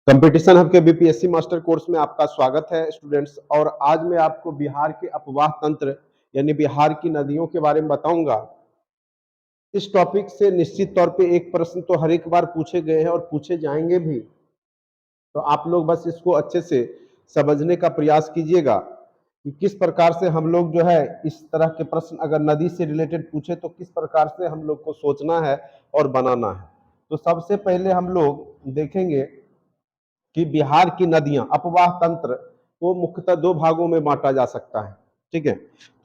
Competition hub के BPSC master course में आपका स्वागत है स्टूडेंट्स। और आज मैं आपको बिहार के अपवाह तंत्र यानी बिहार की नदियों के बारे में बताऊंगा। इस टॉपिक से निश्चित तौर पे एक प्रश्न तो हर एक बार पूछे गए हैं और पूछे जाएंगे भी, तो आप लोग बस इसको अच्छे से समझने का प्रयास कीजिएगा कि किस प्रकार से हम लोग जो है इस तरह के प्रश्न अगर नदी से रिलेटेड पूछे तो किस प्रकार से हम लोग को सोचना है और बनाना है। तो सबसे पहले हम लोग देखेंगे कि बिहार की नदियां अपवाह तंत्र को मुख्यतः दो भागों में बांटा जा सकता है। ठीक है,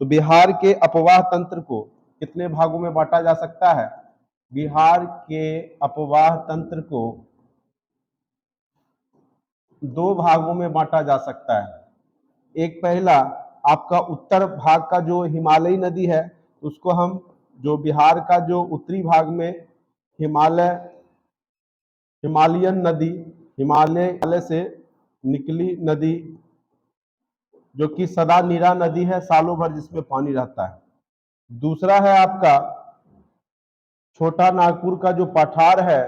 तो बिहार के अपवाह तंत्र को कितने भागों में बांटा जा सकता है? बिहार के अपवाह तंत्र को दो भागों में बांटा जा सकता है। एक पहला आपका उत्तर भाग का जो हिमालयी नदी है उसको हम, जो बिहार का जो उत्तरी भाग में हिमालयन नदी, हिमालय से निकली नदी जो कि सदा नीरा नदी है, सालों भर जिसमें पानी रहता है। दूसरा है आपका छोटा नागपुर का जो पठार है,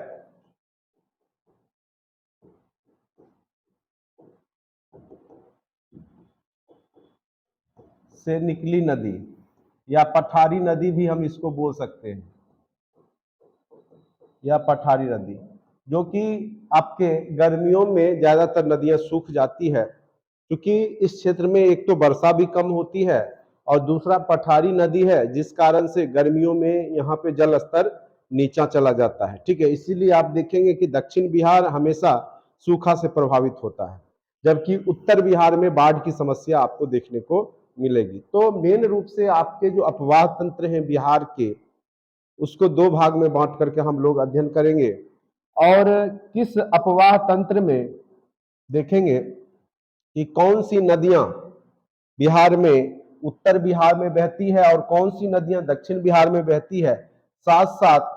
से निकली नदी या पठारी नदी भी हम इसको बोल सकते हैं, या पठारी नदी, जो कि आपके गर्मियों में ज्यादातर नदियां सूख जाती है क्योंकि इस क्षेत्र में एक तो वर्षा भी कम होती है और दूसरा पठारी नदी है जिस कारण से गर्मियों में यहाँ पे जल स्तर नीचा चला जाता है। ठीक है, इसीलिए आप देखेंगे कि दक्षिण बिहार हमेशा सूखा से प्रभावित होता है, जबकि उत्तर बिहार में बाढ़ की समस्या आपको देखने को मिलेगी। तो मेन रूप से आपके जो अपवाह तंत्र हैं बिहार के, उसको दो भाग में बांट करके हम लोग अध्ययन करेंगे। और किस अपवाह तंत्र में देखेंगे कि कौन सी नदियां बिहार में, उत्तर बिहार में बहती है और कौन सी नदियां दक्षिण बिहार में बहती है, साथ साथ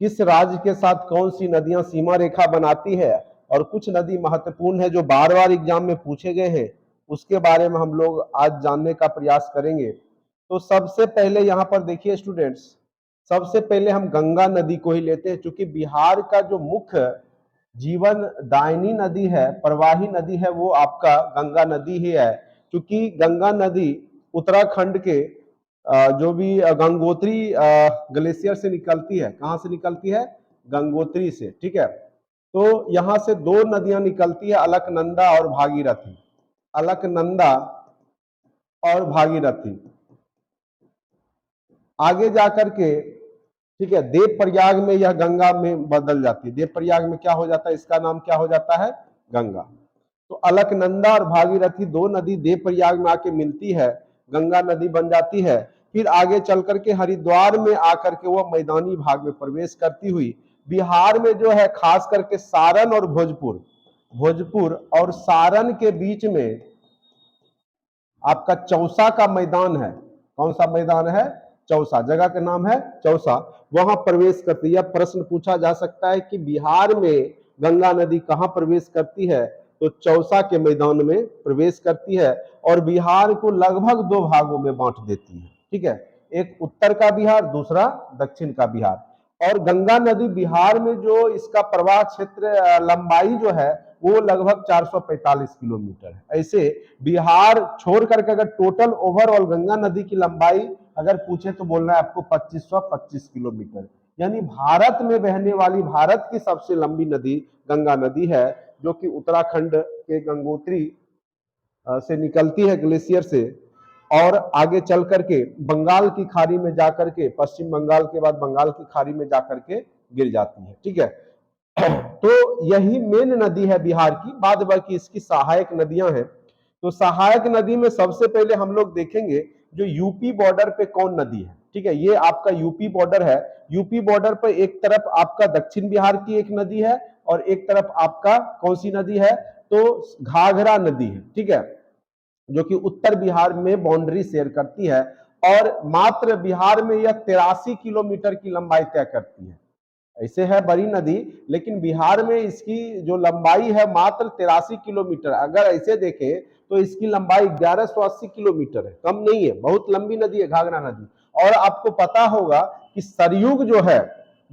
किस राज्य के साथ कौन सी नदियां सीमा रेखा बनाती है, और कुछ नदी महत्वपूर्ण है जो बार बार एग्जाम में पूछे गए हैं, उसके बारे में हम लोग आज जानने का प्रयास करेंगे। तो सबसे पहले यहाँ पर देखिए स्टूडेंट्स, सबसे पहले हम गंगा नदी को ही लेते हैं, क्योंकि बिहार का जो मुख्य जीवन दायनी नदी है, प्रवाही नदी है, वो आपका गंगा नदी ही है। क्योंकि गंगा नदी उत्तराखंड के जो भी गंगोत्री ग्लेशियर से निकलती है, कहां से निकलती है? गंगोत्री से। ठीक है, तो यहां से दो नदियां निकलती है, अलकनंदा और भागीरथी। अलकनंदा और भागीरथी आगे जाकर के, ठीक है, देव प्रयाग में यह गंगा में बदल जाती है। देव प्रयाग में क्या हो जाता है? इसका नाम क्या हो जाता है? गंगा। तो अलकनंदा और भागीरथी दो नदी देव प्रयाग में आके मिलती है, गंगा नदी बन जाती है। फिर आगे चल करके हरिद्वार में आकर के वह मैदानी भाग में प्रवेश करती हुई बिहार में जो है खास करके सारण और भोजपुर और सारण के बीच में आपका चौसा का मैदान है। कौन सा मैदान है? चौसा, जगह का नाम है चौसा। वहां प्रवेश करती है। प्रश्न पूछा जा सकता है कि बिहार में गंगा नदी कहां प्रवेश करती है? तो चौसा के मैदान में प्रवेश करती है और बिहार को लगभग दो भागों में बांट देती है। ठीक है, एक उत्तर का बिहार, दूसरा दक्षिण का बिहार। और गंगा नदी बिहार में जो इसका प्रवाह क्षेत्र लंबाई जो है वो लगभग 445 किलोमीटर है। ऐसे बिहार छोड़ करके अगर टोटल ओवरऑल गंगा नदी की लंबाई अगर पूछे तो बोलना है आपको 2525 किलोमीटर। यानी भारत में बहने वाली भारत की सबसे लंबी नदी गंगा नदी है, जो कि उत्तराखंड के गंगोत्री से निकलती है ग्लेशियर से, और आगे चल करके बंगाल की खाड़ी में जाकर के, पश्चिम बंगाल के बाद बंगाल की खाड़ी में जाकर के गिर जाती है। ठीक है, तो यही मेन नदी है बिहार की। बाद बाकी इसकी सहायक नदियां हैं। तो सहायक नदी में सबसे पहले हम लोग देखेंगे जो यूपी बॉर्डर पे कौन नदी है। ठीक है, ये आपका यूपी बॉर्डर है। यूपी बॉर्डर पे एक तरफ आपका दक्षिण बिहार की एक नदी है और एक तरफ आपका कौन सी नदी है? तो घाघरा नदी है। ठीक है, जो कि उत्तर बिहार में बाउंड्री शेयर करती है और मात्र बिहार में यह 83 किलोमीटर की लंबाई तय करती है। ऐसे है बड़ी नदी, लेकिन बिहार में इसकी जो लंबाई है मात्र 83 किलोमीटर। अगर ऐसे देखें तो इसकी लंबाई 1180 किलोमीटर है, कम नहीं है, बहुत लंबी नदी है घाघरा नदी। और आपको पता होगा कि सरयुग जो है,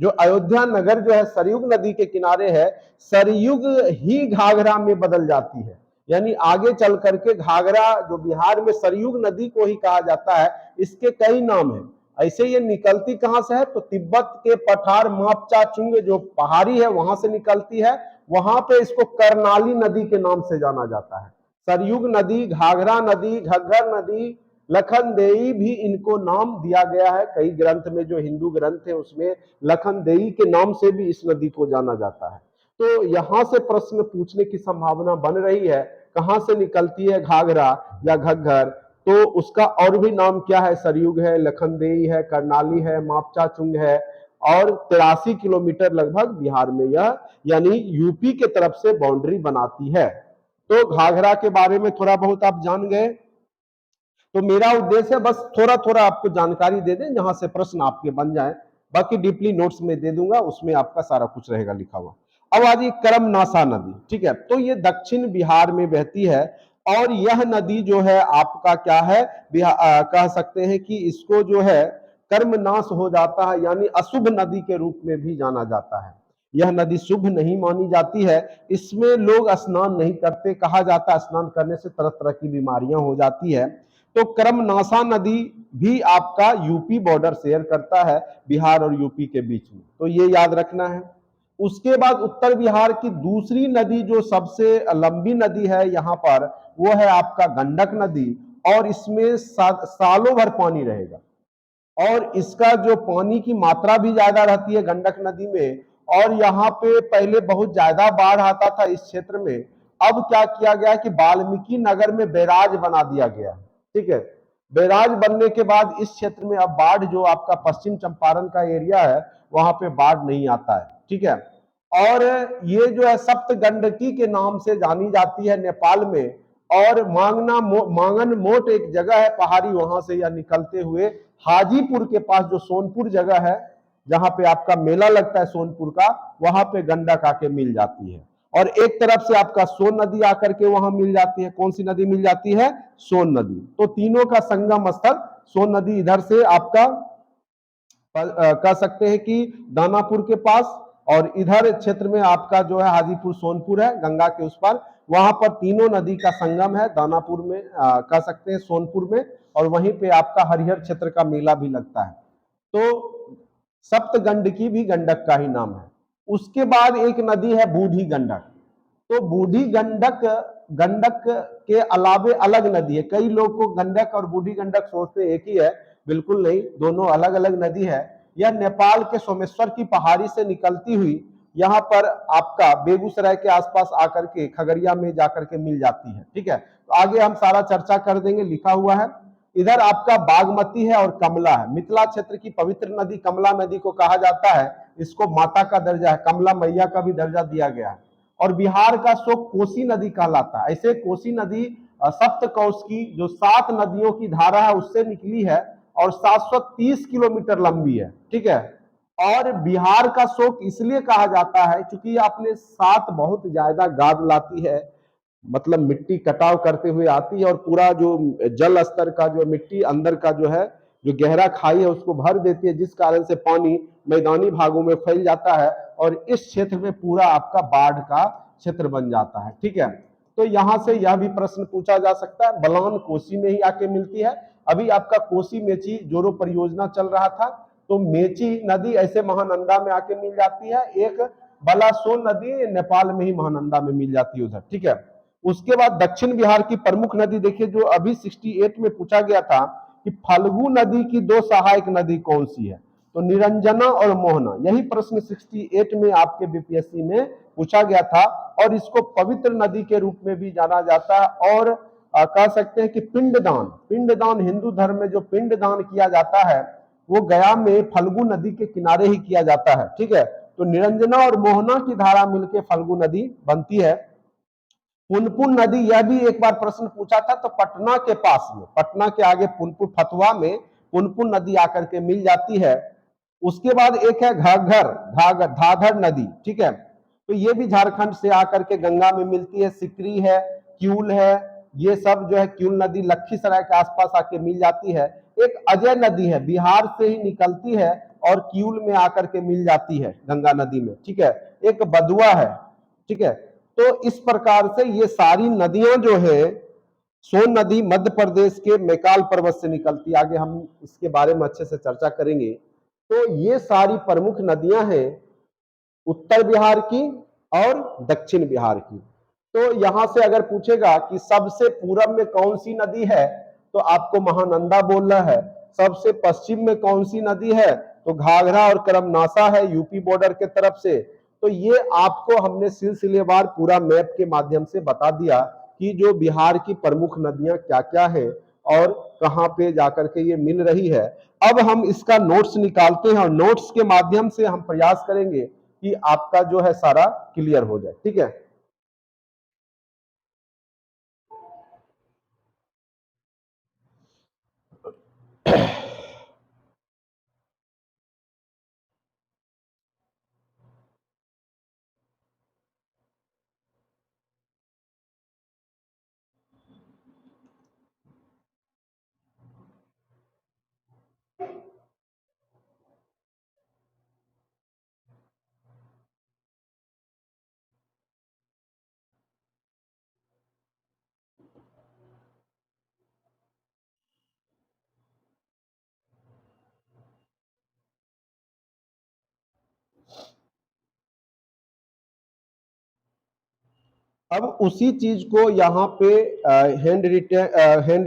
जो अयोध्या नगर जो है सरयुग नदी के किनारे है, सरयुग ही घाघरा में बदल जाती है। यानी आगे चल करके घाघरा जो बिहार में सरयुग नदी को ही कहा जाता है, इसके कई नाम हैं। ऐसे ये निकलती कहां से है, तो तिब्बत के पठार मापचा चुंग जो पहाड़ी है वहां से निकलती है। वहां पे इसको कर्नाली नदी के नाम से जाना जाता है। सरयुग नदी, घाघरा नदी, घग्गर नदी, लखनदेई भी इनको नाम दिया गया है। कई ग्रंथ में, जो हिंदू ग्रंथ है उसमें लखनदेई के नाम से भी इस नदी को जाना जाता है। तो यहां से प्रश्न पूछने की संभावना बन रही है, कहां से निकलती है घाघरा या घग्गर, तो उसका और भी नाम क्या है, सरयुग है, लखनदेई है, कर्नाली है, मापचा चुंग है, और 83 किलोमीटर लगभग बिहार में यह यानी यूपी के तरफ से बाउंड्री बनाती है। तो घाघरा के बारे में थोड़ा बहुत आप जान गए। तो मेरा उद्देश्य है बस थोड़ा थोड़ा आपको जानकारी दे दें, जहां से प्रश्न आपके बन जाए। बाकी डीपली नोट्स में दे दूंगा, उसमें आपका सारा कुछ रहेगा लिखा हुआ। अब आ जाइए करमनासा नदी, ठीक है। तो ये दक्षिण बिहार में बहती है, और यह नदी जो है आपका क्या है, कह सकते हैं कि इसको जो है कर्मनाश हो जाता है, यानी अशुभ नदी के रूप में भी जाना जाता है। यह नदी शुभ नहीं मानी जाती है, इसमें लोग स्नान नहीं करते, कहा जाता है स्नान करने से तरह तरह की बीमारियां हो जाती है। तो करमनासा नदी भी आपका यूपी बॉर्डर शेयर करता है बिहार और यूपी के बीच में, तो ये याद रखना है। उसके बाद उत्तर बिहार की दूसरी नदी जो सबसे लंबी नदी है यहाँ पर, वो है आपका गंडक नदी, और इसमें सालों भर पानी रहेगा, और इसका जो पानी की मात्रा भी ज्यादा रहती है गंडक नदी में। और यहाँ पे पहले बहुत ज्यादा बाढ़ आता था इस क्षेत्र में, अब क्या किया गया कि वाल्मीकि नगर में बैराज बना दिया गया, ठीक है। बैराज बनने के बाद इस क्षेत्र में अब बाढ़, जो आपका पश्चिम चंपारण का एरिया है, वहां पे बाढ़ नहीं आता है, ठीक है। और ये जो है सप्त गंडकी के नाम से जानी जाती है नेपाल में। और मांगन मोट एक जगह है पहाड़ी, वहां से यह निकलते हुए हाजीपुर के पास जो सोनपुर जगह है, जहां पे आपका मेला लगता है सोनपुर का, वहां पे गंडक आके मिल जाती है। और एक तरफ से आपका सोन नदी आकर के वहां मिल जाती है। कौन सी नदी मिल जाती है? सोन नदी। तो तीनों का संगम स्थल सोन नदी इधर से आपका कह सकते हैं कि दानापुर के पास, और इधर क्षेत्र में आपका जो है हाजीपुर सोनपुर है गंगा के उस पर, वहां पर तीनों नदी का संगम है, दानापुर में कह सकते हैं, सोनपुर में, और वहीं पे आपका हरिहर क्षेत्र का मेला भी लगता है। तो सप्तगंडकी भी गंडक का ही नाम है। उसके बाद एक नदी है बूढ़ी गंडक। तो बूढ़ी गंडक गंडक के अलावे अलग नदी है। कई लोग को गंडक और बूढ़ी गंडक सोचते एक ही है, बिल्कुल नहीं, दोनों अलग अलग नदी है। यह नेपाल के सोमेश्वर की पहाड़ी से निकलती हुई यहाँ पर आपका बेगूसराय के आसपास आकर के खगड़िया में जाकर के मिल जाती है, ठीक है। तो आगे हम सारा चर्चा कर देंगे, लिखा हुआ है। इधर आपका बागमती है और कमला है। मिथिला क्षेत्र की पवित्र नदी कमला नदी को कहा जाता है, इसको माता का दर्जा है, कमला मैया का भी दर्जा दिया गया है। और बिहार का शोक कोसी नदी कहलाता है। ऐसे कोसी नदी सप्तकोश की जो 7 नदियों की धारा है उससे निकली है, और 730 किलोमीटर लंबी है, ठीक है। और बिहार का शोक इसलिए कहा जाता है क्योंकि आपने 7 बहुत ज्यादा गाद लाती है, मतलब मिट्टी कटाव करते हुए आती है, और पूरा जो जल स्तर का जो मिट्टी अंदर का जो है, जो गहरा खाई है उसको भर देती है, जिस कारण से पानी मैदानी भागों में फैल जाता है, और इस क्षेत्र में पूरा आपका बाढ़ का क्षेत्र बन जाता है, ठीक है। तो यहां से यह भी प्रश्न पूछा जा सकता है, बलान कोसी में ही आके मिलती है। अभी आपका कोसी मेची जोरो परियोजना चल रहा था, तो मेची नदी ऐसे महानंदा में आके मिल जाती है। एक बलासोन नदी नेपाल में ही महानंदा में मिल जाती है उधर, ठीक है। उसके बाद दक्षिण बिहार की प्रमुख नदी देखिए, जो अभी 68 में पूछा गया था कि फल्गु नदी की 2 सहायक नदी कौन सी है, तो निरंजना और मोहना। यही प्रश्न 68 में आपके बीपीएससी में पूछा गया था, और इसको पवित्र नदी के रूप में भी जाना जाता है। और कह सकते हैं कि पिंडदान हिंदू धर्म में जो पिंडदान किया जाता है वो गया में फल्गु नदी के किनारे ही किया जाता है, ठीक है। तो निरंजना और मोहना की धारा मिलकर फल्गु नदी बनती है। पुनपुन नदी, यह भी एक बार प्रश्न पूछा था, तो पटना के पास में, पटना के आगे पुनपुन फतवा में पुनपुन नदी आकर के मिल जाती है। उसके बाद एक है धाधर नदी, ठीक है। तो ये भी झारखंड से आकर के गंगा में मिलती है। सिकरी है, क्यूल है, ये सब जो है, क्यूल नदी लखीसराय के आसपास आके मिल जाती है। एक अजय नदी है, बिहार से ही निकलती है, और किऊल में आकर के मिल जाती है गंगा नदी में, ठीक है। एक बदुआ है, ठीक है। तो इस प्रकार से ये सारी नदियां जो है, सोन नदी मध्य प्रदेश के मैकाल पर्वत से निकलती है, आगे हम इसके बारे में अच्छे से चर्चा करेंगे। तो ये सारी प्रमुख नदियां हैं उत्तर बिहार की और दक्षिण बिहार की। तो यहां से अगर पूछेगा कि सबसे पूरब में कौन सी नदी है, तो आपको महानंदा बोलना है। सबसे पश्चिम में कौन सी नदी है, तो घाघरा और करमनासा है यूपी बॉर्डर के तरफ से। तो ये आपको हमने सिलसिलेवार पूरा मैप के माध्यम से बता दिया कि जो बिहार की प्रमुख नदियां क्या क्या है और कहां पे जाकर के ये मिल रही है। अब हम इसका नोट्स निकालते हैं और नोट्स के माध्यम से हम प्रयास करेंगे कि आपका जो है सारा क्लियर हो जाए, ठीक है। अब उसी चीज को यहाँ पे हैंड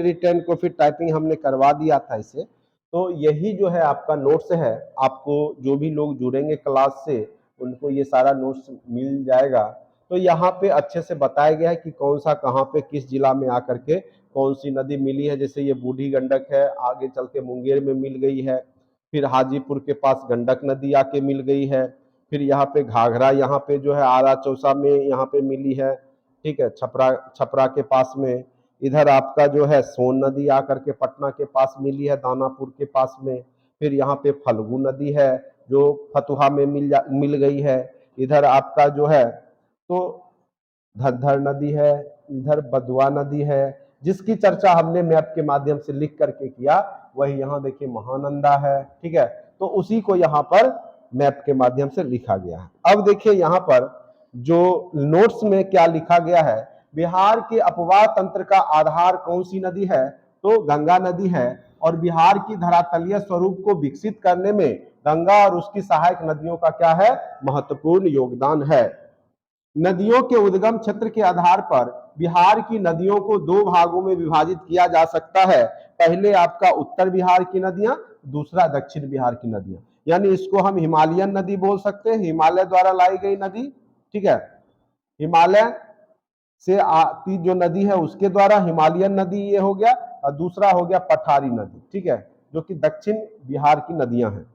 रिटेन को फिर टाइपिंग हमने करवा दिया था इसे। तो यही जो है आपका नोट्स है, आपको जो भी लोग जुड़ेंगे क्लास से उनको ये सारा नोट्स मिल जाएगा। तो यहाँ पे अच्छे से बताया गया है कि कौन सा कहाँ पे किस जिला में आकर के कौन सी नदी मिली है। जैसे ये बूढ़ी गंडक है, आगे चल के मुंगेर में मिल गई है, फिर हाजीपुर के पास गंडक नदी आके मिल गई है, फिर यहाँ पे घाघरा यहाँ पे जो है आरा चौसा में यहाँ पे मिली है, ठीक है, छपरा छपरा के पास में। इधर आपका जो है सोन नदी आकर के पटना के पास मिली है, दानापुर के पास में। फिर यहाँ पे फल्गु नदी है जो फतुहा में मिल गई है। इधर आपका जो है तो धरधर नदी है, इधर बदुआ नदी है, जिसकी चर्चा हमने मैप के माध्यम से लिख करके किया। वही यहाँ देखिए महानंदा है, ठीक है। तो उसी को यहाँ पर मैप के माध्यम से लिखा गया है। अब देखिए यहाँ पर जो नोट्स में क्या लिखा गया है, बिहार के अपवाह तंत्र का आधार कौन सी नदी है, तो गंगा नदी है। और बिहार की धरातलीय स्वरूप को विकसित करने में गंगा और उसकी सहायक नदियों का क्या है, महत्वपूर्ण योगदान है। नदियों के उद्गम क्षेत्र के आधार पर बिहार की नदियों को दो भागों में विभाजित किया जा सकता है। पहले आपका उत्तर बिहार की नदियां, दूसरा दक्षिण बिहार की नदियां। यानी इसको हम हिमालयन नदी बोल सकते हैं, हिमालय द्वारा लाई गई नदी, ठीक है। हिमालय से आती जो नदी है उसके द्वारा हिमालयन नदी ये हो गया, और दूसरा हो गया पठारी नदी, ठीक है, जो कि दक्षिण बिहार की नदियां हैं।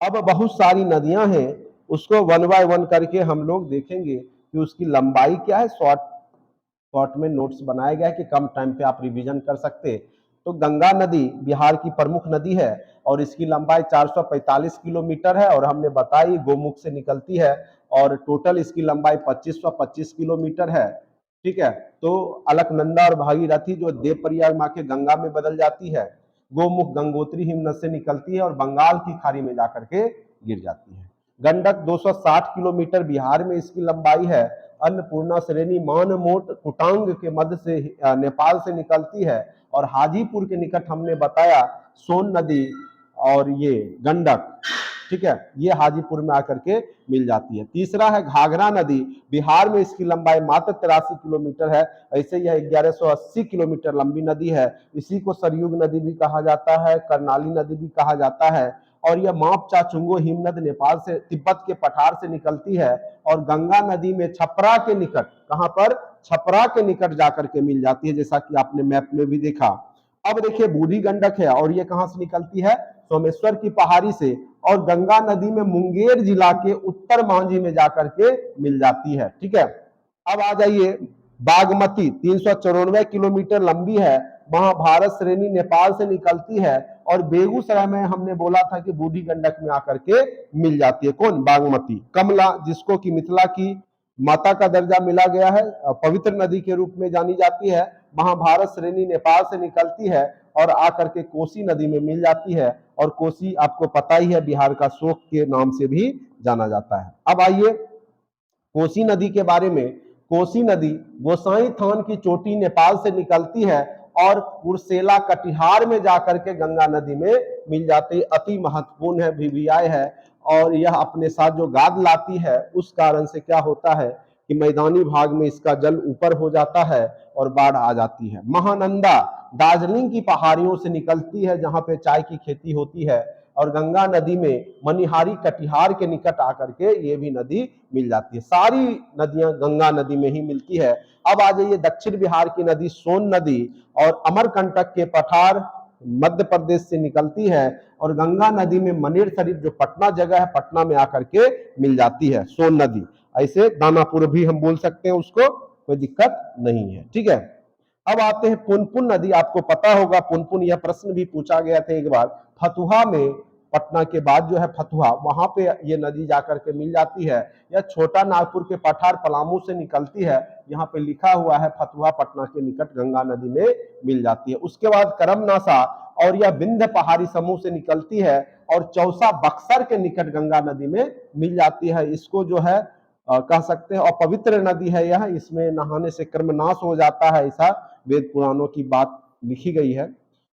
अब बहुत सारी नदियां हैं, उसको वन बाय वन करके हम लोग देखेंगे कि उसकी लंबाई क्या है। शॉर्ट शॉर्ट में नोट्स बनाया गया है कि कम टाइम पे आप रिवीजन कर सकते। तो गंगा नदी बिहार की प्रमुख नदी है और इसकी लंबाई 445 किलोमीटर है, और हमने बताई गोमुख से निकलती है, और टोटल इसकी लंबाई 2525 किलोमीटर है, ठीक है। तो अलकनंदा और भागीरथी जो देव प्रयाग माँ के गंगा में बदल जाती है, गोमुख गंगोत्री हिमनद से निकलती है और बंगाल की खाड़ी में जाकर के गिर जाती है। गंडक 260 किलोमीटर बिहार में इसकी लंबाई है। अन्नपूर्णा श्रेणी मानमोट कुटांग के मध्य से नेपाल से निकलती है, और हाजीपुर के निकट हमने बताया सोन नदी और ये गंडक, ठीक है, ये हाजीपुर में आकर के मिल जाती है। तीसरा है घाघरा नदी, बिहार में इसकी लंबाई मात्र 83 किलोमीटर है। ऐसे यह 1180 किलोमीटर लंबी नदी है। इसी को सरयुग नदी भी कहा जाता है, कर्णाली नदी भी कहा जाता है। और यह माप चाचुंगो हिमनद नेपाल से तिब्बत के पठार से निकलती है, और गंगा नदी में छपरा के निकट, कहां पर, छपरा के निकट जाकर के मिल जाती है, जैसा कि आपने मैप में भी देखा। अब देखिए बूढ़ी गंडक है, और ये कहां से निकलती है, सोमेश्वर की पहाड़ी से, और गंगा नदी में मुंगेर जिला के उत्तर मांझी में जाकर के मिल जाती है, ठीक है। अब आ जाइए बागमती, 394 किलोमीटर लंबी है, महाभारत श्रेणी नेपाल से निकलती है, और बेगूसराय में हमने बोला था कि बूढ़ी गंडक में आकर के मिल जाती है। कौन, बागमती। कमला, जिसको कि मिथिला की माता का दर्जा मिला गया है, पवित्र नदी के रूप में जानी जाती है, महाभारत श्रेणी नेपाल से निकलती है और आकर के कोसी नदी में मिल जाती है। और कोसी आपको पता ही है बिहार का शोक के नाम से भी जाना जाता है। अब आइए कोसी नदी के बारे में। कोसी नदी गोसाई थान की चोटी नेपाल से निकलती है और कुर्सेला कटिहार में जाकर के गंगा नदी में मिल जाती है। अति महत्वपूर्ण है, वीवीआई है। और यह अपने साथ जो गाद लाती है उस कारण से क्या होता है कि मैदानी भाग में इसका जल ऊपर हो जाता है और बाढ़ आ जाती है। महानंदा दार्जिलिंग की पहाड़ियों से निकलती है जहां पे चाय की खेती होती है और गंगा नदी में मनिहारी कटिहार के निकट आकर के ये भी नदी मिल जाती है। सारी नदियां गंगा नदी में ही मिलती है। अब आ जाइए दक्षिण बिहार की नदी सोन नदी और अमरकंटक के पठार मध्य प्रदेश से निकलती है और गंगा नदी में मनेर शरीफ जो पटना जगह है पटना में आकर के मिल जाती है सोन नदी। ऐसे दानापुर भी हम बोल सकते हैं उसको, कोई दिक्कत नहीं है। ठीक है, अब आते हैं पुनपुन नदी। आपको पता होगा पुनपुन, यह प्रश्न भी पूछा गया था एक बार। फतुहा में पटना के बाद जो है फतुहा, वहां पे ये नदी जाकर के मिल जाती है। यह छोटा नागपुर के पठार पलामू से निकलती है। यहाँ पे लिखा हुआ है फतुहा पटना के निकट गंगा नदी में मिल जाती है। उसके बाद करमनासा और यह विंध्य पहाड़ी समूह से निकलती है और चौसा बक्सर के निकट गंगा नदी में मिल जाती है। इसको जो है कह सकते हैं और पवित्र नदी है यह, इसमें नहाने से कर्मनाश हो जाता है, ऐसा वेद पुराणों की बात लिखी गई है।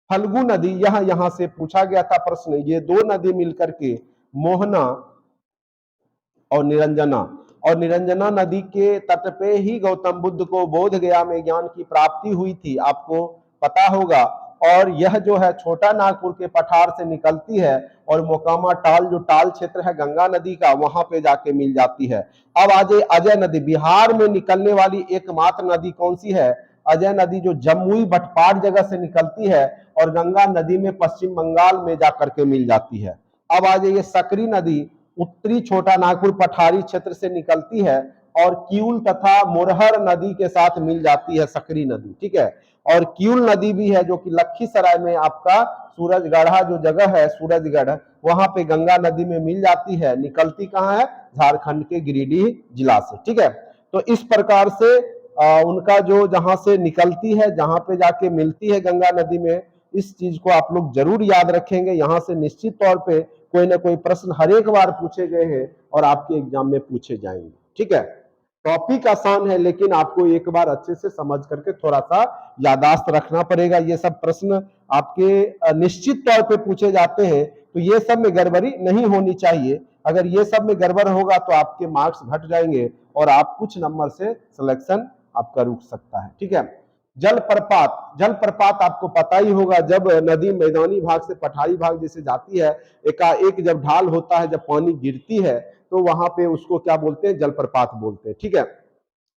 फल्गु नदी, यहां से पूछा गया था प्रश्न। ये दो नदी मिलकर के मोहना और निरंजना नदी के तट पे ही गौतम बुद्ध को बोध गया में ज्ञान की प्राप्ति हुई थी, आपको पता होगा। और यह जो है छोटा नागपुर के पठार से निकलती है और मोकामा टाल जो टाल क्षेत्र है गंगा नदी का, वहां पे जाके मिल जाती है। अब आज अजय नदी, बिहार में निकलने वाली एकमात्र नदी कौन सी है? अजय नदी, जो जमुई बटपार जगह से निकलती है और गंगा नदी में पश्चिम बंगाल में जाकर के मिल जाती है। अब आ जाइए सकरी नदी, उत्तरी छोटा नागपुर पठारी क्षेत्र से निकलती है और किउल तथा मोरहर नदी के साथ मिल जाती है सकरी नदी। ठीक है, और किउल नदी भी है जो कि लखीसराय में आपका सूरजगढ़ा जो जगह है सूरजगढ़, वहां पे गंगा नदी में मिल जाती है। निकलती कहाँ है? झारखंड के गिरिडीह जिला से। ठीक है, तो इस प्रकार से उनका जो जहां से निकलती है, जहां पे जाके मिलती है गंगा नदी में, इस चीज को आप लोग जरूर याद रखेंगे। यहां से निश्चित तौर पे कोई ना कोई प्रश्न हर एक बार पूछे गए हैं और आपके एग्जाम में पूछे जाएंगे। ठीक है, टॉपिक आसान है लेकिन आपको एक बार अच्छे से समझ करके थोड़ा सा यादाश्त रखना पड़ेगा। ये सब प्रश्न आपके निश्चित तौर पे पूछे जाते हैं, तो ये सब में गड़बड़ी नहीं होनी चाहिए। अगर ये सब में गड़बड़ होगा तो आपके मार्क्स घट जाएंगे और आप कुछ नंबर से सिलेक्शन आपका रुक सकता है। ठीक है, जलप्रपात आपको पता ही होगा, जब नदी मैदानी भाग से पठारी भाग जैसे जाती है, एकाएक जब ढाल होता है, जब पानी गिरती है, तो वहां पे उसको क्या बोलते हैं? जलप्रपात बोलते हैं। ठीक है,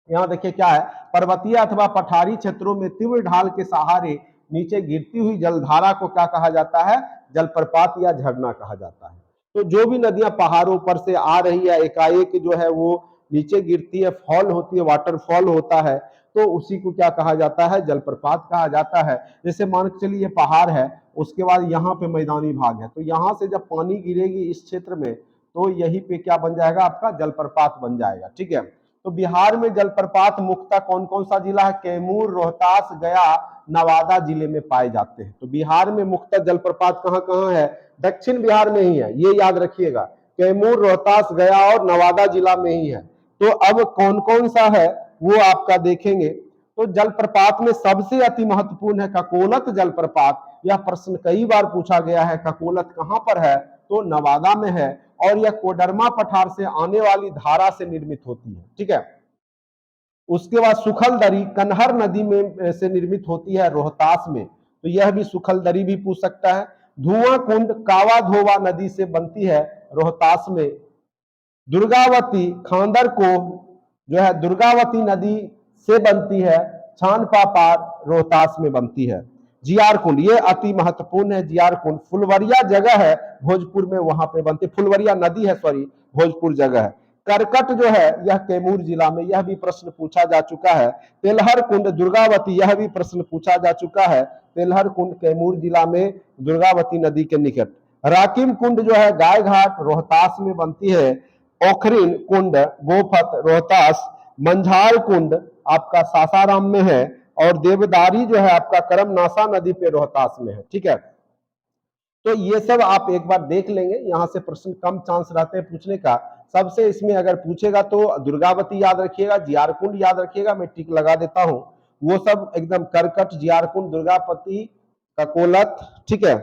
यहाँ देखिए क्या है, पर्वतीय अथवा पठारी क्षेत्रों में तीव्र ढाल के सहारे नीचे गिरती हुई जलधारा को क्या कहा जाता है? जलप्रपात या झरना कहा जाता है। तो जो भी नदियां पहाड़ों पर से आ रही है, एकाएक जो है वो नीचे गिरती है, फॉल होती है, वाटरफॉल होता है, तो उसी को क्या कहा जाता है? जलप्रपात कहा जाता है। जैसे मान के चलिए पहाड़ है, उसके बाद यहाँ पे मैदानी भाग है, तो यहाँ से जब पानी गिरेगी इस क्षेत्र में, तो यही पे क्या बन जाएगा? आपका जलप्रपात बन जाएगा। ठीक है, तो बिहार में जलप्रपात मुख्यतः कौन कौन सा जिला है? कैमूर, रोहतास, गया, नवादा जिले में पाए जाते हैं। तो बिहार में मुख्यतः जलप्रपात कहाँ कहाँ है? दक्षिण बिहार में ही है, ये याद रखिएगा। कैमूर, रोहतास, गया और नवादा जिला में ही है। तो अब कौन कौन सा है वो आपका देखेंगे। तो जलप्रपात में सबसे अति महत्वपूर्ण है ककोलत जलप्रपात। यह प्रश्न कई बार पूछा गया है, ककोलत कहां पर है? तो नवादा में है और यह कोडरमा पठार से आने वाली धारा से निर्मित होती है। ठीक है, उसके बाद सुखल दरी कन्हर नदी में से निर्मित होती है रोहतास में, तो यह भी सुखल दरी भी पूछ सकता है। धुआं कुंड कावा धोवा नदी से बनती है रोहतास में। दुर्गावती खांदर को जो है दुर्गावती नदी से बनती है, छानपा पार रोहतास में बनती है। जियार कुंड, ये अति महत्वपूर्ण है। जियार कुंड फुलवरिया जगह है भोजपुर में, वहां पे बनती, फुलवरिया नदी है, सॉरी, भोजपुर जगह है। करकट जो है यह कैमूर जिला में, यह भी प्रश्न पूछा जा चुका है। तेलहर कुंड दुर्गावती, यह भी प्रश्न पूछा जा चुका है। तेलहर कुंड कैमूर जिला में, दुर्गावती नदी के निकट। राकिम कुंड जो है गाय घाट रोहतास में बनती है। ओखरीन कुंड गोफत रोहतास। मंझार कुंड आपका सासाराम में है और देवदारी जो है आपका करमनाशा नदी पे रोहतास में है। ठीक है, तो ये सब आप एक बार देख लेंगे, यहाँ से प्रश्न कम चांस रहते हैं पूछने का। सबसे इसमें अगर पूछेगा तो दुर्गावती याद रखिएगा, जियारकुंड याद रखिएगा, मैं टिक लगा देता हूं, वो सब एकदम करकट, जियारकुंड, दुर्गावती, ककोलत, ठीक है।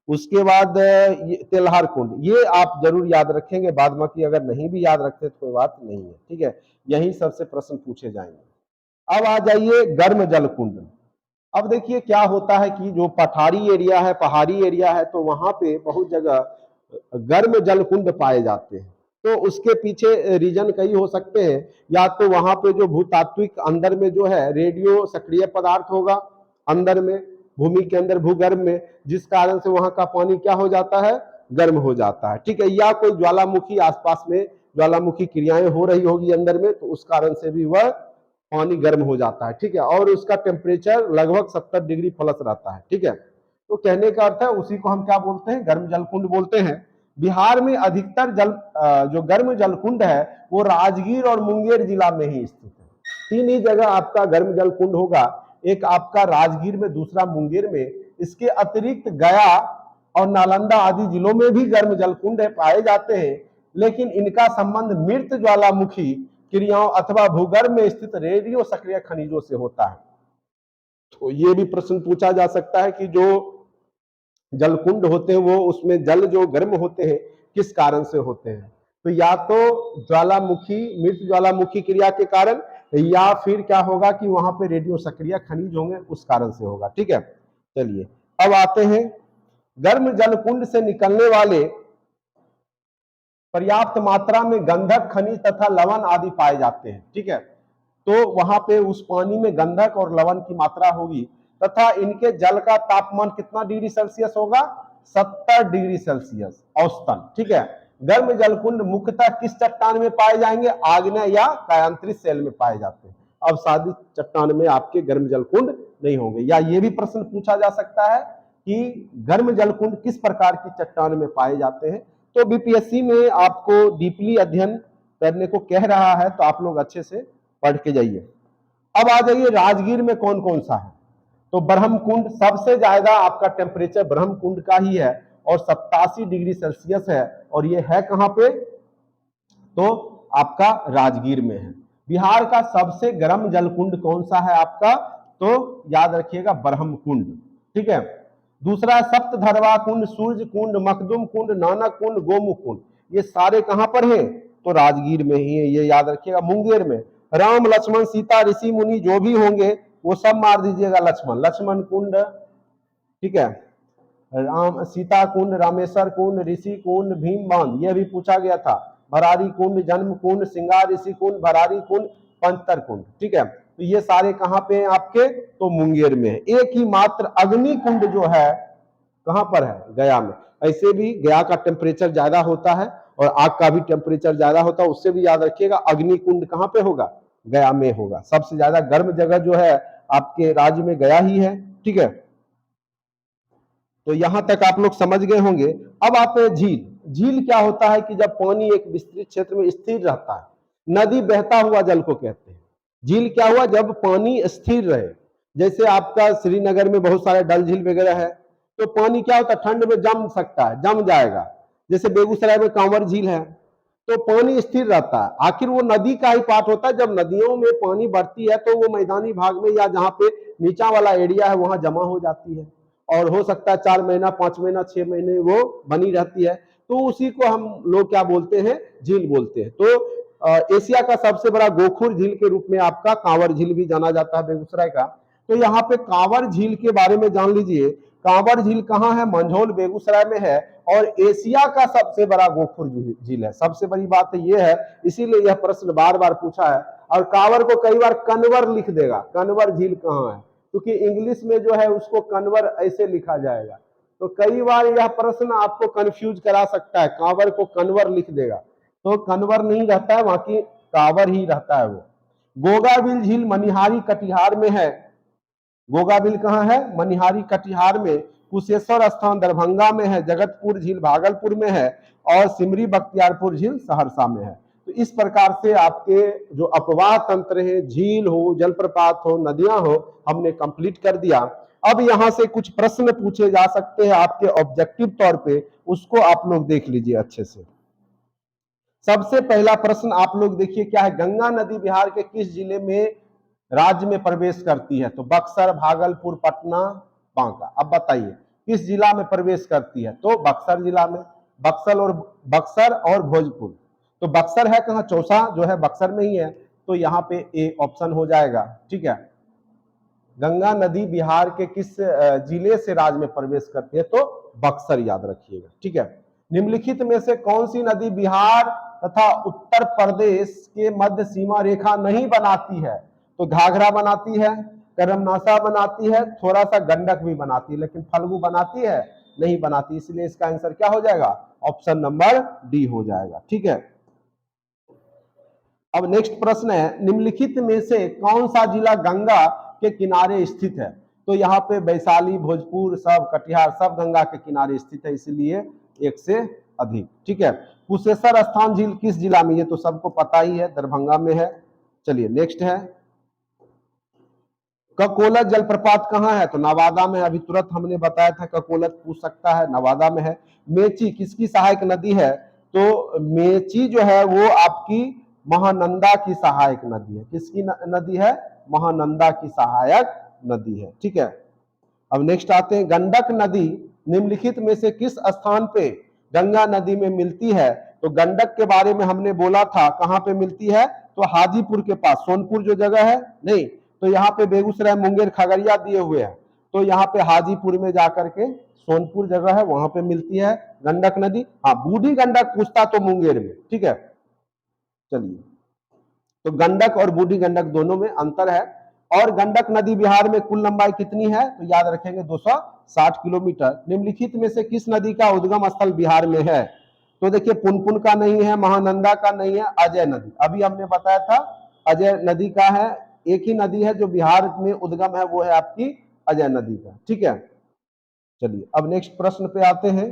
उसके बाद तेल्हार कुंड, ये आप जरूर याद रखेंगे, बाद बाकी अगर नहीं भी याद रखते तो कोई बात नहीं है। ठीक है, यही सबसे प्रश्न पूछे जाएंगे। अब आ जाइए गर्म जल कुंड। अब देखिए क्या होता है कि जो पठारी एरिया है, पहाड़ी एरिया है, तो वहां पे बहुत जगह गर्म जल कुंड पाए जाते हैं। तो उसके पीछे रीजन कई हो सकते हैं, या तो वहां पे जो भूतात्विक अंदर में जो है रेडियो सक्रिय पदार्थ होगा अंदर में, भूमि के अंदर भूगर्भ में, जिस कारण से वहां का पानी क्या हो जाता है, गर्म हो जाता है। ठीक है, या कोई ज्वालामुखी आसपास में ज्वालामुखी क्रियाएं हो रही होगी अंदर में, तो उस कारण से भी वह पानी गर्म हो जाता है। ठीक है, और उसका टेम्परेचर लगभग 70 डिग्री प्लस रहता है। ठीक है, तो कहने का अर्थ है उसी को हम क्या बोलते हैं, गर्म जलकुंड बोलते हैं। बिहार में अधिकतर जो गर्म जलकुंड है वो राजगीर और मुंगेर जिला में ही स्थित है। तीन ही जगह आपका गर्म जलकुंड होगा, एक आपका राजगीर में, दूसरा मुंगेर में। इसके अतिरिक्त गया और नालंदा आदि जिलों में भी गर्म जलकुंड पाए जाते हैं, लेकिन इनका संबंध मृत ज्वालामुखी क्रियाओं अथवा भूगर्भ में स्थित रेडियो सक्रिय खनिजों से होता है। तो ये भी प्रश्न पूछा जा सकता है कि जो जलकुंड होते हैं वो उसमें जल जो गर्म होते हैं किस कारण से होते हैं, तो या तो ज्वालामुखी, मृत ज्वालामुखी क्रिया के कारण, या फिर क्या होगा कि वहां पे रेडियो सक्रिय खनिज होंगे, उस कारण से होगा। ठीक है, चलिए अब आते हैं गर्म जलकुंड से निकलने वाले पर्याप्त मात्रा में गंधक, खनिज तथा लवण आदि पाए जाते हैं। ठीक है, तो वहां पे उस पानी में गंधक और लवण की मात्रा होगी, तथा इनके जल का तापमान कितना डिग्री सेल्सियस होगा, 70 डिग्री सेल्सियस औसतन। ठीक है, गर्म जलकुंड मुख्यतः किस चट्टान में पाए जाएंगे, आग्नेय या कायांतरित शैल में पाए जाते हैं। अब सादी चट्टान में आपके गर्म जलकुंड नहीं होंगे। या ये भी प्रश्न पूछा जा सकता है कि गर्म जलकुंड किस प्रकार की चट्टान में पाए जाते हैं। तो बीपीएससी में आपको डीपली अध्ययन करने को कह रहा है, तो आप लोग अच्छे से पढ़ के जाइए। अब आ जाइए राजगीर में कौन कौन सा है, तो ब्रह्मकुंड, सबसे ज्यादा आपका टेम्परेचर ब्रह्मकुंड का ही है और 87 डिग्री सेल्सियस है, और ये है कहां पे, तो आपका राजगीर में है। बिहार का सबसे गर्म जलकुंड कौन सा है आपका, तो याद रखिएगा ब्रह्मकुंड। ठीक है, दूसरा सप्तधरवा कुंड, सूर्य कुंड, मखदुम कुंड, नानक कुंड, गोमुख कुंड, ये सारे कहां पर हैं, तो राजगीर में ही है, ये याद रखिएगा। मुंगेर में राम लक्ष्मण सीता ऋषि मुनि जो भी होंगे वो सब मार दीजिएगा लक्ष्मण, लक्ष्मण कुंड। ठीक है, राम सीता कुंड, रामेश्वर कुंड, ऋषि कुंड, भीम बांध, यह भी पूछा गया था। भरारी कुंड, जन्म कुंड, सिंगार ऋषि कुंड, भरारी कुंड, पंचतर कुंड। ठीक है, तो ये सारे कहां पे हैं आपके, तो मुंगेर में है। एक ही मात्र अग्नि कुंड जो है कहां पर है, गया में। ऐसे भी गया का टेम्परेचर ज्यादा होता है और आग का भी टेम्परेचर ज्यादा होता है, उससे भी याद रखिएगा अग्नि कुंड कहां पे होगा, गया में होगा। सबसे ज्यादा गर्म जगह जो है आपके राज्य में गया ही है। ठीक है, तो यहां तक आप लोग समझ गए होंगे। अब आते हैं झील। झील क्या होता है कि जब पानी एक विस्तृत क्षेत्र में स्थिर रहता है, नदी बहता हुआ जल को कहते हैं। झील क्या हुआ, जब पानी स्थिर रहे, जैसे आपका श्रीनगर में बहुत सारे डल झील वगैरह है, तो पानी क्या होता है, ठंड में जम सकता है, जम जाएगा। जैसे बेगूसराय में कांवर झील है, तो पानी स्थिर रहता है। आखिर वो नदी का ही पार्ट होता है। जब नदियों में पानी बढ़ती है तो वो मैदानी भाग में या जहाँ पे नीचा वाला एरिया है वहां जमा हो जाती है, और हो सकता है 4 महीना, 5 महीना, 6 महीने वो बनी रहती है। तो उसी को हम लोग क्या बोलते हैं, झील बोलते हैं। तो एशिया का सबसे बड़ा गोखुर झील के रूप में आपका कांवर झील भी जाना जाता है बेगूसराय का। तो यहाँ पे कांवर झील के बारे में जान लीजिए। कांवर झील कहाँ है, मंझौल बेगूसराय में है, और एशिया का सबसे बड़ा गोखुर झील है। सबसे बड़ी बात ये है, इसीलिए यह प्रश्न बार बार पूछा है। और कांवर को कई बार कन्वर लिख देगा, कन्वर झील कहाँ है, क्योंकि इंग्लिश में जो है उसको कन्वर ऐसे लिखा जाएगा। तो कई बार यह प्रश्न आपको कंफ्यूज करा सकता है, कांवर को कन्वर लिख देगा, तो कन्वर नहीं रहता है, बाकी कांवर ही रहता है वो। गोगाबिल झील मनिहारी कटिहार में है। गोगाबिल कहाँ है, मनिहारी कटिहार में। कुशेश्वर स्थान दरभंगा में है। जगतपुर झील भागलपुर में है, और सिमरी बख्तियारपुर झील सहरसा में है। तो इस प्रकार से आपके जो अपवाह तंत्र है, झील हो, जलप्रपात हो, नदियां हो, हमने कंप्लीट कर दिया। अब यहां से कुछ प्रश्न पूछे जा सकते हैं आपके ऑब्जेक्टिव तौर पे, उसको आप लोग देख लीजिए अच्छे से। सबसे पहला प्रश्न आप लोग देखिए क्या है, गंगा नदी बिहार के किस जिले में राज्य में प्रवेश करती है? तो बक्सर, भागलपुर, पटना, बांका। अब बताइए किस जिला में प्रवेश करती है? तो बक्सर जिला में। बक्सर और भोजपुर। तो बक्सर है कहाँ? चौसा जो है बक्सर में ही है, तो यहाँ पे ए ऑप्शन हो जाएगा। ठीक है, गंगा नदी बिहार के किस जिले से राज्य में प्रवेश करती है? तो बक्सर, याद रखिएगा। ठीक है, निम्नलिखित में से कौन सी नदी बिहार तथा उत्तर प्रदेश के मध्य सीमा रेखा नहीं बनाती है? तो घाघरा बनाती है, करमनासा बनाती है, थोड़ा सा गंडक भी बनाती है, लेकिन फल्गु बनाती है? नहीं बनाती। इसलिए इसका आंसर क्या हो जाएगा? ऑप्शन नंबर डी हो जाएगा। ठीक है, अब नेक्स्ट प्रश्न है, निम्नलिखित में से कौन सा जिला गंगा के किनारे स्थित है? तो यहाँ पे वैशाली, भोजपुर, सब कटिहार सब गंगा के किनारे स्थित है, इसलिए एक से अधिक। ठीक है, कुशेश्वर स्थान झील किस जिला में? ये तो सबको पता ही है, दरभंगा में है। चलिए नेक्स्ट है, ककोलत जलप्रपात कहाँ है? तो नवादा में। अभी तुरंत हमने बताया था, ककोलत पूछ सकता है, नवादा में है। मेची किसकी सहायक नदी है? तो मेची जो है वो आपकी महानंदा की सहायक नदी है। किसकी नदी है? महानंदा की सहायक नदी है। ठीक है, अब नेक्स्ट आते हैं, गंडक नदी निम्नलिखित में से किस स्थान पे गंगा नदी में मिलती है? तो गंडक के बारे में हमने बोला था, कहां पे मिलती है? तो हाजीपुर के पास, सोनपुर जो जगह है, नहीं तो यहाँ पे बेगूसराय, मुंगेर, खगड़िया दिए हुए हैं, तो यहाँ पे हाजीपुर में जाकर के सोनपुर जगह है, वहां पे मिलती है गंडक नदी। हाँ, बूढ़ी गंडक पूछता तो मुंगेर में। ठीक है, चलिए, तो गंडक और बूढ़ी गंडक दोनों में अंतर है। और गंडक नदी बिहार में कुल लंबाई कितनी है? तो याद रखेंगे 260 किलोमीटर। निम्नलिखित में से किस नदी का उद्गम स्थल बिहार में है? तो देखिए, पुनपुन का नहीं है, महानंदा का नहीं है, अजय नदी। अभी हमने बताया था अजय नदी का है। एक ही नदी है जो बिहार में उद्गम है, वो है आपकी अजय नदी का। ठीक है, चलिए अब नेक्स्ट प्रश्न पे आते हैं,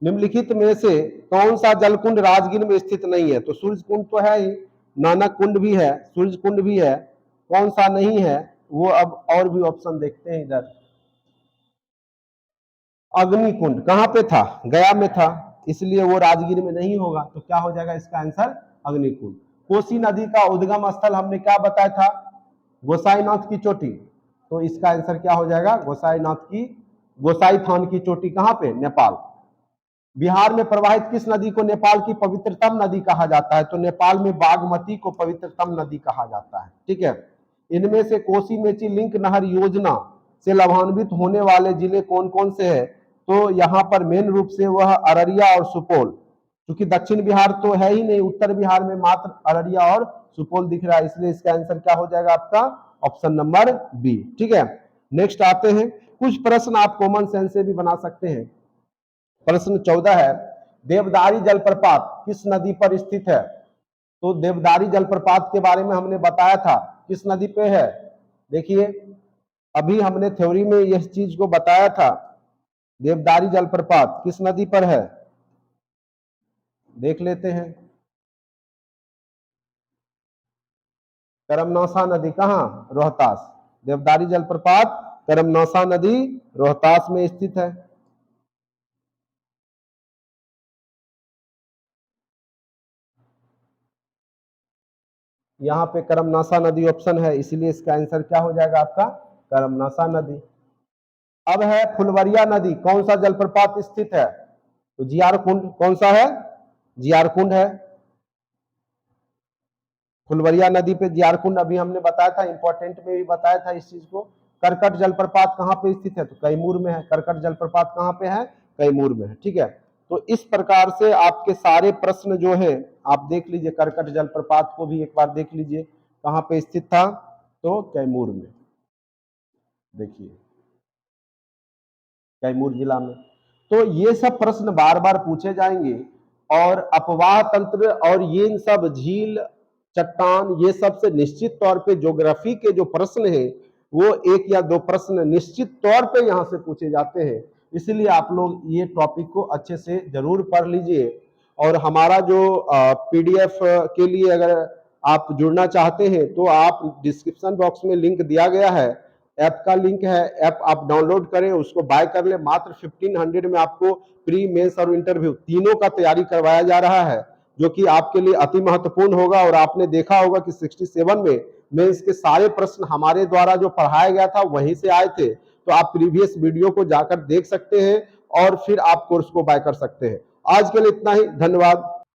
निम्नलिखित में से कौन सा जलकुंड राजगीर में स्थित नहीं है? तो सूर्य कुंड तो है ही, नानक कुंड भी है, सूर्य कुंड भी है, कौन सा नहीं है वो? अब और भी ऑप्शन देखते हैं इधर। अग्नि कुंड कहां पे था? गया में था, इसलिए वो राजगीर में नहीं होगा। तो क्या हो जाएगा इसका आंसर? अग्नि कुंड। कोसी नदी का उद्गम स्थल हमने क्या बताया था? गोसाईनाथ की चोटी। तो इसका आंसर क्या हो जाएगा? गोसाई थान की चोटी। कहां पे? नेपाल। बिहार में प्रवाहित किस नदी को नेपाल की पवित्रतम नदी कहा जाता है? तो नेपाल में बागमती को पवित्रतम नदी कहा जाता है। ठीक है, इनमें से कोसी मेची लिंक नहर योजना से लाभान्वित होने वाले जिले कौन कौन से हैं? तो यहाँ पर मेन रूप से वह अररिया और सुपौल, क्योंकि दक्षिण बिहार तो है ही नहीं, उत्तर बिहार में मात्र अररिया और सुपौल दिख रहा है, इसलिए इसका आंसर क्या हो जाएगा आपका? Option number B. ठीक है, नेक्स्ट आते हैं, कुछ प्रश्न आप कॉमन सेंस से भी बना सकते हैं। प्रश्न 14 है, देवदारी जलप्रपात किस नदी पर स्थित है? तो देवदारी जलप्रपात के बारे में हमने बताया था, किस नदी पे है? देखिए, अभी हमने थ्योरी में इस चीज को बताया था। देवदारी जलप्रपात किस नदी पर है? देख लेते हैं। करमनासा नदी। कहां? रोहतास। देवदारी जलप्रपात करमनासा नदी रोहतास में स्थित है। यहाँ पे करमनासा नदी ऑप्शन है, इसलिए इसका आंसर क्या हो जाएगा आपका? करमनासा नदी। अब है फुलवरिया नदी, कौन सा जलप्रपात स्थित है? तो जियार कुंड। कौन सा है? जियार कुंड है। फुलवरिया नदी पे जियार कुंड अभी हमने बताया था, इंपॉर्टेंट में भी बताया था इस चीज को। करकट जलप्रपात कहां पे स्थित है? तो कैमूर में है। करकट जलप्रपात कहां पे है? कैमूर में है। ठीक है, तो इस प्रकार से आपके सारे प्रश्न जो है आप देख लीजिए। करकट जलप्रपात को भी एक बार देख लीजिए, कहां पे स्थित था? तो कैमूर में। देखिए, कैमूर जिला में। तो ये सब प्रश्न बार बार पूछे जाएंगे, और अपवाह तंत्र और ये सब झील, चट्टान, ये सब से निश्चित तौर पे ज्योग्राफी के जो प्रश्न है वो एक या दो प्रश्न निश्चित तौर पे यहां से पूछे जाते हैं। इसलिए आप लोग ये टॉपिक को अच्छे से जरूर पढ़ लीजिए। और हमारा जो पीडीएफ के लिए अगर आप जुड़ना चाहते हैं तो आप डिस्क्रिप्शन बॉक्स में लिंक दिया गया है, ऐप का लिंक है, ऐप आप डाउनलोड करें, उसको बाय कर ले। मात्र 1500 में आपको प्री, मेंस और इंटरव्यू तीनों का तैयारी करवाया जा रहा है, जो कि आपके लिए अति महत्वपूर्ण होगा। और आपने देखा होगा कि 67 में मेंस के सारे प्रश्न हमारे द्वारा जो पढ़ाया गया था वहीं से आए थे। तो आप प्रीवियस वीडियो को जाकर देख सकते हैं और फिर आप कोर्स को बाय कर सकते हैं। आज के लिए इतना ही, धन्यवाद।